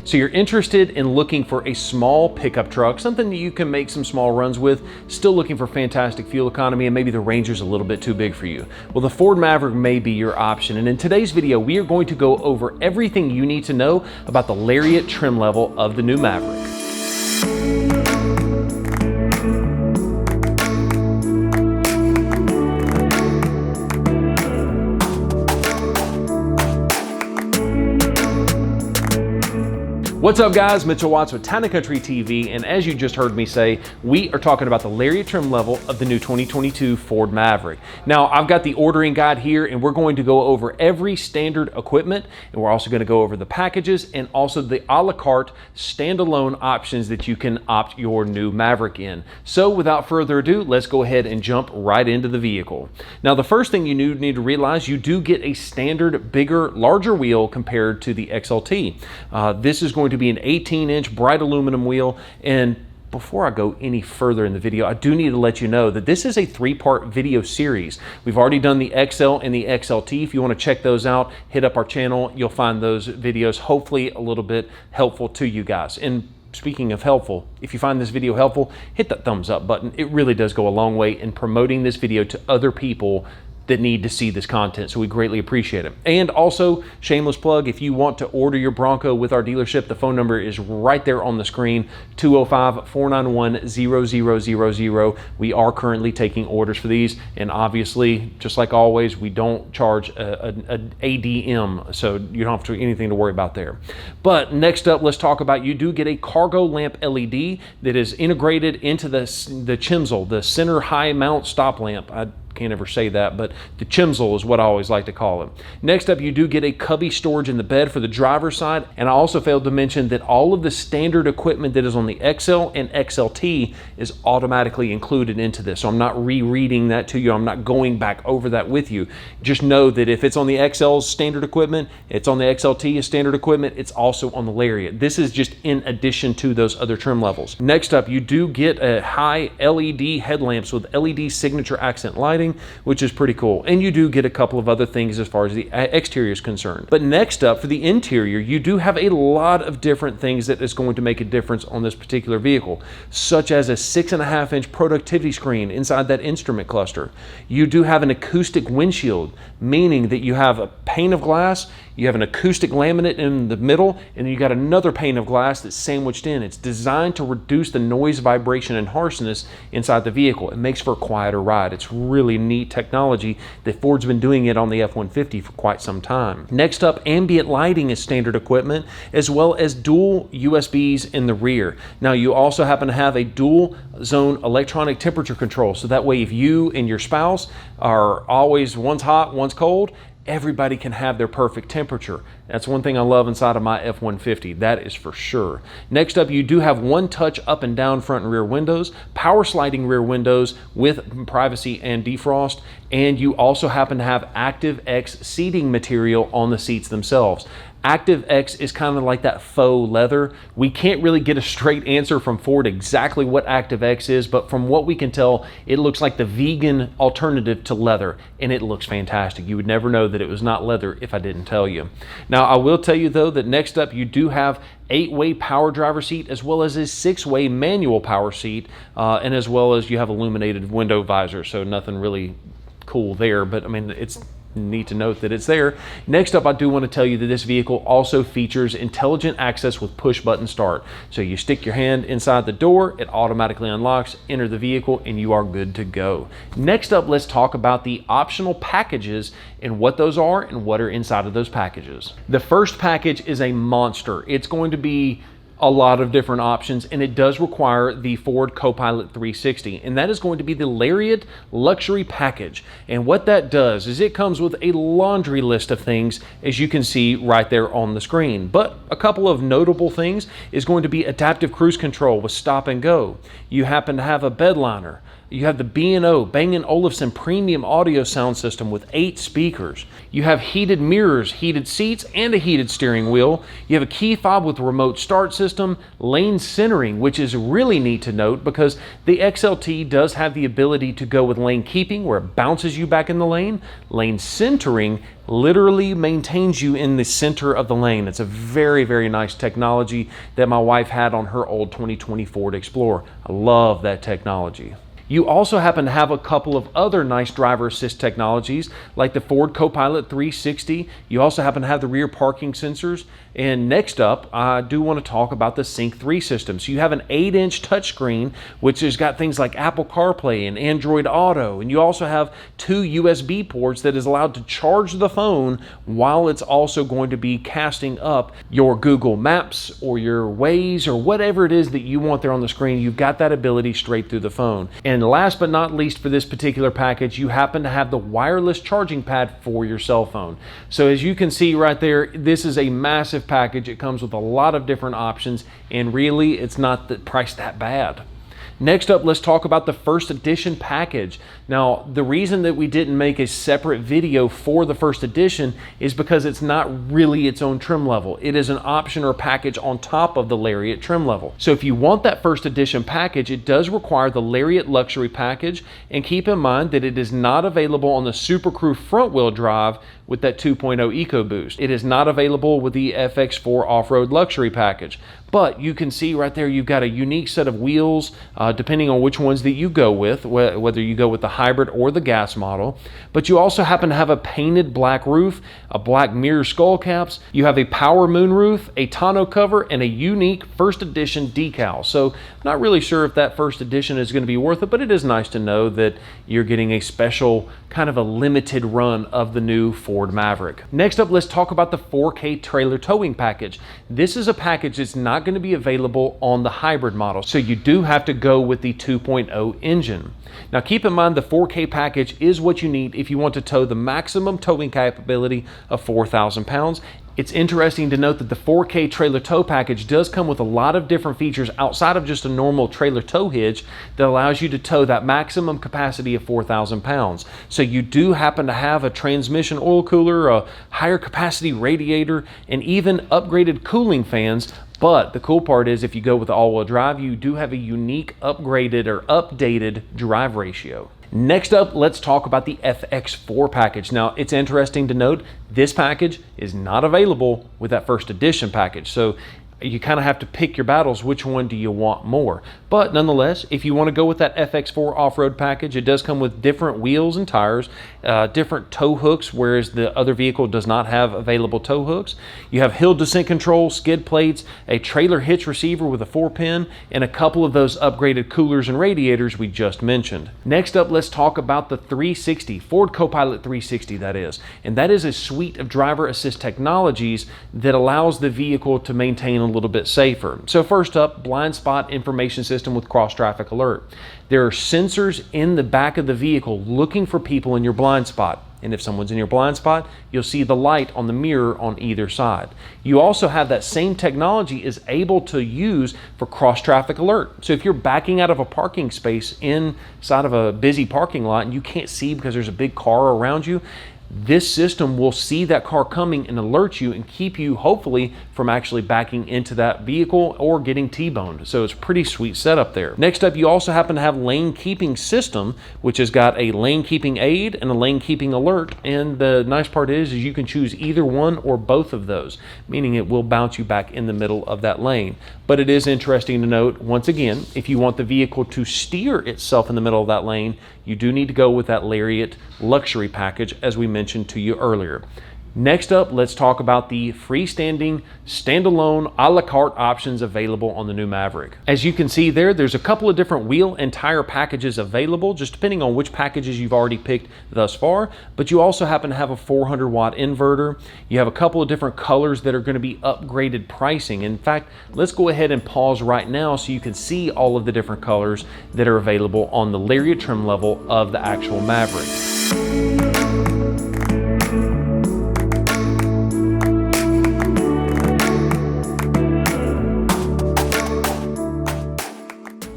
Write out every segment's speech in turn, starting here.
So you're interested in looking for a small pickup truck, something that you can make some small runs with, still looking for fantastic fuel economy, and maybe the Ranger's a little bit too big for you. Well, the Ford Maverick may be your option. And in today's video, we are going to go over everything you need to know about the Lariat trim level of the new Maverick. What's up guys, Mitchell Watts with Town & Country TV, and as you just heard me say, we are talking about the Lariat trim level of the new 2022 Ford Maverick. Now, I've got the ordering guide here, and we're going to go over every standard equipment, and we're also going to go over the packages and also the a la carte standalone options that you can opt your new Maverick in. So without further ado, let's go ahead and jump right into the vehicle. Now, the first thing you need to realize, you do get a standard, bigger, larger wheel compared to the XLT. This is going to be an 18-inch bright aluminum wheel. And before I go any further in the video, I do need to let you know that this is a three-part video series. We've already done the XL and the XLT. If you want to check those out, hit up our channel. You'll find those videos hopefully a little bit helpful to you guys. And speaking of helpful, if you find this video helpful, hit that thumbs up button. It really does go a long way in promoting this video to other people that need to see this content, so we greatly appreciate it. And also, shameless plug, if you want to order your Bronco with our dealership, the phone number is right there on the screen, 205-491-0000. We are currently taking orders for these, and obviously, just like always, we don't charge an ADM, so you don't have anything to worry about there. But next up, let's talk about, you do get a cargo lamp LED that is integrated into the Chimsel, the center high mount stop lamp. I can't ever say that, but the Chimsel is what I always like to call it. Next up, you do get a cubby storage in the bed for the driver's side, and I also failed to mention that all of the standard equipment that is on the XL and XLT is automatically included into this. So I'm not rereading that to you. I'm not going back over that with you. Just know that if it's on the XL's standard equipment, it's on the XLT as standard equipment, it's also on the Lariat. This is just in addition to those other trim levels. Next up, you do get a high LED headlamps with LED signature accent lighting, which is pretty cool. And you do get a couple of other things as far as the exterior is concerned. But next up, for the interior, you do have a lot of different things that is going to make a difference on this particular vehicle, such as a 6.5-inch productivity screen inside that instrument cluster. You do have an acoustic windshield, meaning that you have a pane of glass, you have an acoustic laminate in the middle, and you got another pane of glass that's sandwiched in. It's designed to reduce the noise, vibration, and harshness inside the vehicle. It makes for a quieter ride. It's really neat technology that Ford's been doing it on the F-150 for quite some time. Next up, ambient lighting is standard equipment, as well as dual USBs in the rear. Now, you also happen to have a dual zone electronic temperature control, so that way if you and your spouse are always, one's hot, one's cold, everybody can have their perfect temperature. That's one thing I love inside of my F-150, that is for sure. X up, you do have one touch up and down front and rear windows, power sliding rear windows with privacy and defrost, and you also happen to have ActiveX seating material on the seats themselves. ActiveX is kind of like that faux leather. We can't really get a straight answer from Ford exactly what ActiveX is, but from what we can tell, it looks like the vegan alternative to leather, and it looks fantastic. You would never know that it was not leather if I didn't tell you. Now, I will tell you though that next up, you do have 8-way power driver seat as well as a 6-way manual power seat, and as well as you have illuminated window visor, so nothing really cool there, but I mean, it's need to note that it's there. Next up, I do want to tell you that this vehicle also features intelligent access with push button start. So you stick your hand inside the door, it automatically unlocks, enter the vehicle, and you are good to go. Next up, let's talk about the optional packages and what those are and what are inside of those packages. The first package is a monster. It's going to be a lot of different options, and it does require the Ford CoPilot 360, and that is going to be the Lariat Luxury package. And what that does is it comes with a laundry list of things, as you can see right there on the screen. But a couple of notable things is going to be adaptive cruise control with stop and go. You happen to have a bed liner, You have the B&O, Bang & Olufsen premium audio sound system with 8 speakers. You have heated mirrors, heated seats, and a heated steering wheel. You have a key fob with remote start system, lane centering, which is really neat to note because the XLT does have the ability to go with lane keeping, where it bounces you back in the lane. Lane centering literally maintains you in the center of the lane. It's a very, very nice technology that my wife had on her old 2020 Ford Explorer. I love that technology. You also happen to have a couple of other nice driver assist technologies like the Ford CoPilot 360. You also happen to have the rear parking sensors. And next up, I do want to talk about the Sync 3 system. So you have an 8-inch touchscreen, which has got things like Apple CarPlay and Android Auto. And you also have 2 USB ports that is allowed to charge the phone while it's also going to be casting up your Google Maps or your Waze or whatever it is that you want there on the screen. You've got that ability straight through the phone. And last but not least for this particular package, you happen to have the wireless charging pad for your cell phone. So as you can see right there, this is a massive package. It comes with a lot of different options, and really it's not the price that bad. Next up, let's talk about the first edition package. Now, the reason that we didn't make a separate video for the first edition is because it's not really its own trim level. It is an option or package on top of the Lariat trim level. So if you want that first edition package, it does require the Lariat Luxury package, and keep in mind that it is not available on the Super Crew front wheel drive with that 2.0 EcoBoost. It is not available with the FX4 Off-Road Luxury package. But you can see right there, you've got a unique set of wheels, depending on which ones that you go with, whether you go with the hybrid or the gas model. But you also happen to have a painted black roof, a black mirror skull caps. You have a power moonroof, a tonneau cover, and a unique first edition decal. So not really sure if that first edition is going to be worth it, but it is nice to know that you're getting a special kind of a limited run of the new Ford Maverick. Next up, let's talk about the 4K trailer towing package. This is a package that's not going to be available on the hybrid model, so you do have to go with the 2.0 engine. Now keep in mind the 4K package is what you need if you want to tow the maximum towing capability of 4,000 pounds. It's interesting to note that the 4K trailer tow package does come with a lot of different features outside of just a normal trailer tow hitch that allows you to tow that maximum capacity of 4,000 pounds. So you do happen to have a transmission oil cooler, a higher capacity radiator, and even upgraded cooling fans. But the cool part is if you go with all-wheel drive, you do have a unique upgraded or updated drive ratio. Next up, let's talk about the FX4 package. Now, it's interesting to note this package is not available with that first edition package. So you kind of have to pick your battles. Which one do you want more? But nonetheless, if you want to go with that FX4 off-road package, it does come with different wheels and tires, different tow hooks, whereas the other vehicle does not have available tow hooks. You have hill descent control, skid plates, a trailer hitch receiver with a 4-pin, and a couple of those upgraded coolers and radiators we just mentioned. Next up, let's talk about the 360, Ford CoPilot 360 that is. And that is a suite of driver assist technologies that allows the vehicle to maintain a little bit safer. So first up, blind spot information system with cross traffic alert. There are sensors in the back of the vehicle looking for people in your blind spot. And if someone's in your blind spot, you'll see the light on the mirror on either side. You also have that same technology is able to use for cross traffic alert. So if you're backing out of a parking space inside of a busy parking lot and you can't see because there's a big car around you, this system will see that car coming and alert you and keep you hopefully from actually backing into that vehicle or getting T-boned. So it's a pretty sweet setup there. Next up, you also happen to have lane keeping system, which has got a lane keeping aid and a lane keeping alert. And the nice part is you can choose either one or both of those, meaning it will bounce you back in the middle of that lane. But it is interesting to note, once again, if you want the vehicle to steer itself in the middle of that lane, you do need to go with that Lariat Luxury package, as we mentioned to you earlier. Next up, let's talk about the freestanding, standalone, a la carte options available on the new Maverick. As you can see there's a couple of different wheel and tire packages available, just depending on which packages you've already picked thus far. But you also happen to have a 400-watt inverter. You have a couple of different colors that are going to be upgraded pricing. In fact, let's go ahead and pause right now so you can see all of the different colors that are available on the Lariat trim level of the actual Maverick.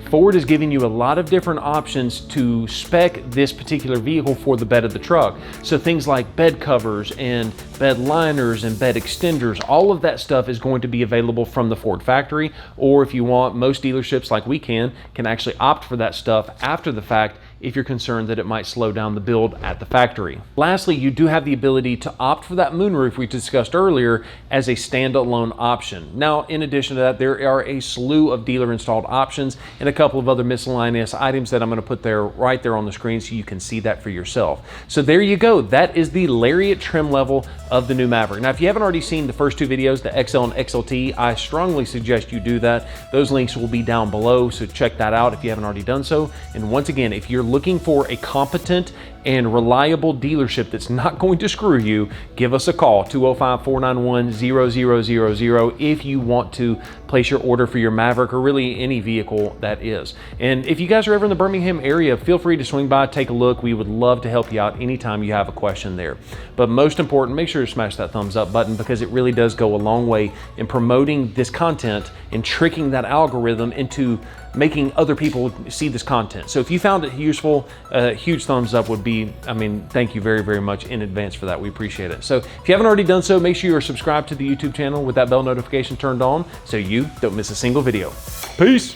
Ford is giving you a lot of different options to spec this particular vehicle for the bed of the truck. So things like bed covers and bed liners and bed extenders, all of that stuff is going to be available from the Ford factory, or if you want, most dealerships like we can actually opt for that stuff after the fact if you're concerned that it might slow down the build at the factory. Lastly, you do have the ability to opt for that moonroof we discussed earlier as a standalone option. Now, in addition to that, there are a slew of dealer installed options and a couple of other miscellaneous items that I'm going to put there right there on the screen so you can see that for yourself. So there you go. That is the Lariat trim level of the new Maverick. Now, if you haven't already seen the first two videos, the XL and XLT, I strongly suggest you do that. Those links will be down below, so check that out if you haven't already done so. And once again, if you're looking for a competent and reliable dealership that's not going to screw you, give us a call, 205-491-0000, if you want to place your order for your Maverick or really any vehicle that is. And if you guys are ever in the Birmingham area, feel free to swing by, take a look. We would love to help you out anytime you have a question there. But most important, make sure to smash that thumbs up button, because it really does go a long way in promoting this content and tricking that algorithm into making other people see this content. So if you found it useful, a huge thumbs up would be, thank you very, very much in advance for that. We appreciate it. So if you haven't already done so, make sure you're subscribed to the YouTube channel with that bell notification turned on so you don't miss a single video. Peace.